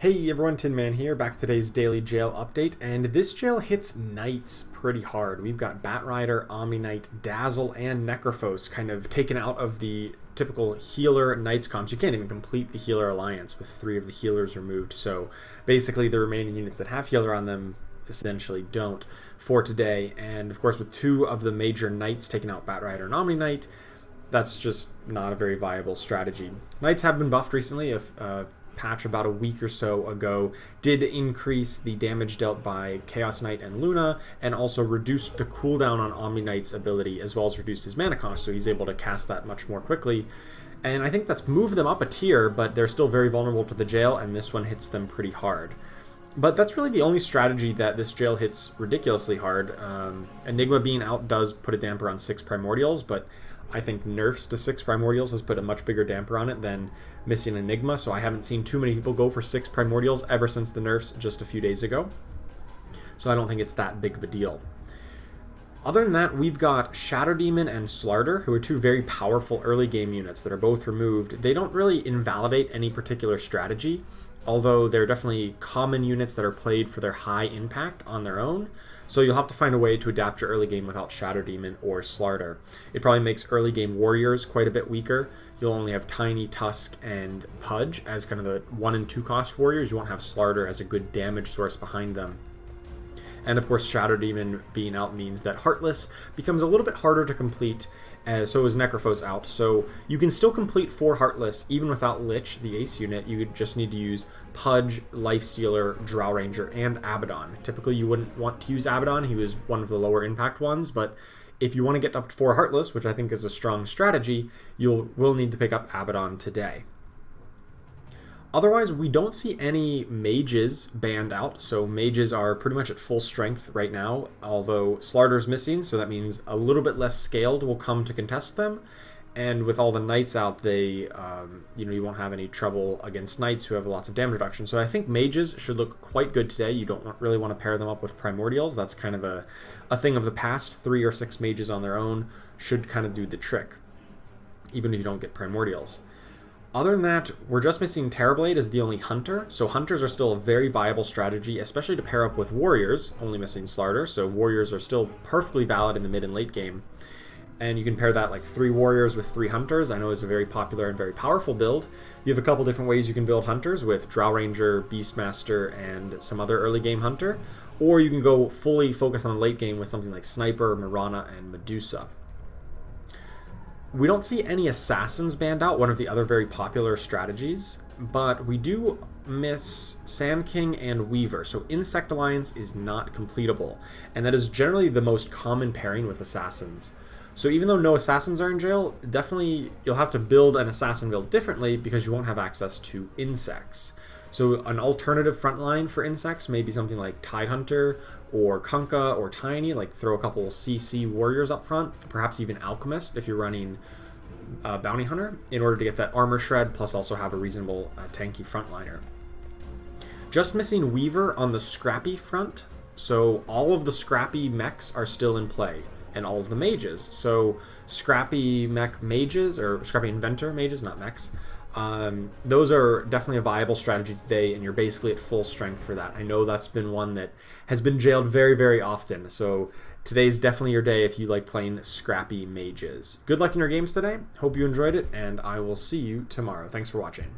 Hey everyone, Tin Man here, back with today's daily jail update, and this jail hits knights pretty hard. We've got Batrider, Omni Knight, Dazzle, and Necrophos kind of taken out of the typical healer knights comps. You can't even complete the healer alliance with 3 of the healers removed, so basically the remaining units that have healer on them essentially don't for today. And of course with 2 of the major knights taken out, Batrider and Omni Knight, that's just not a very viable strategy. Knights have been buffed recently. If patch about a week or so ago did increase the damage dealt by Chaos Knight and Luna, and also reduced the cooldown on Omni Knight's ability, as well as reduced his mana cost, so he's able to cast that much more quickly. And I think that's moved them up a tier, but they're still very vulnerable to the jail, and this one hits them pretty hard. But that's really the only strategy that this jail hits ridiculously hard. Enigma being out does put a damper on 6 Primordials, but I think nerfs to 6 Primordials has put a much bigger damper on it than missing Enigma, so I haven't seen too many people go for 6 Primordials ever since the nerfs just a few days ago. So I don't think it's that big of a deal. Other than that, we've got Shadow Demon and Slarder, who are 2 very powerful early game units that are both removed. They don't really invalidate any particular strategy, although they're definitely common units that are played for their high impact on their own. So you'll have to find a way to adapt your early game without Shadow Demon or Slarder. It probably makes early game warriors quite a bit weaker. You'll only have Tiny, Tusk, and Pudge as kind of the 1 and 2 cost warriors. You won't have Slarder as a good damage source behind them. And of course, Shadow Demon being out means that Heartless becomes a little bit harder to complete, so is Necrophos out. So you can still complete 4 Heartless even without Lich, the ace unit. You just need to use Pudge, Lifestealer, Drow Ranger, and Abaddon. Typically you wouldn't want to use Abaddon, he was one of the lower impact ones, but if you want to get up to 4 Heartless, which I think is a strong strategy, you will need to pick up Abaddon today. Otherwise, we don't see any mages banned out, so mages are pretty much at full strength right now, although Slarder's missing, so that means a little bit less scaled will come to contest them. And with all the knights out, they, you won't have any trouble against knights who have lots of damage reduction. So I think mages should look quite good today. You don't really want to pair them up with primordials. That's kind of a thing of the past. 3 or 6 mages on their own should kind of do the trick, even if you don't get primordials. Other than that, we're just missing Terrorblade as the only hunter. So hunters are still a very viable strategy, especially to pair up with warriors, only missing Slarder. So warriors are still perfectly valid in the mid and late game. And you can pair that like 3 warriors with 3 hunters. I know it's a very popular and very powerful build. You have a couple different ways you can build hunters with Drow Ranger, Beastmaster, and some other early game hunter. Or you can go fully focus on the late game with something like Sniper, Mirana, and Medusa. We don't see any assassins banned out, one of the other very popular strategies, but we do miss Sand King and Weaver, so Insect Alliance is not completable, and that is generally the most common pairing with assassins. So even though no assassins are in jail, definitely you'll have to build an assassin build differently because you won't have access to insects. So an alternative frontline for insects may be something like Tidehunter or Kunkka or Tiny, like throw a couple CC warriors up front, perhaps even Alchemist if you're running Bounty Hunter, in order to get that armor shred, plus also have a reasonable tanky frontliner. Just missing Weaver on the Scrappy front, so all of the Scrappy mechs are still in play, and all of the mages. So Scrappy mech mages, or Scrappy Inventor mages, not mechs, those are definitely a viable strategy today, and you're basically at full strength for that. I know that's been one that has been jailed very, very often, so today's definitely your day if you like playing Scrappy mages. Good luck in your games today. Hope you enjoyed it, and I will see you tomorrow. Thanks for watching.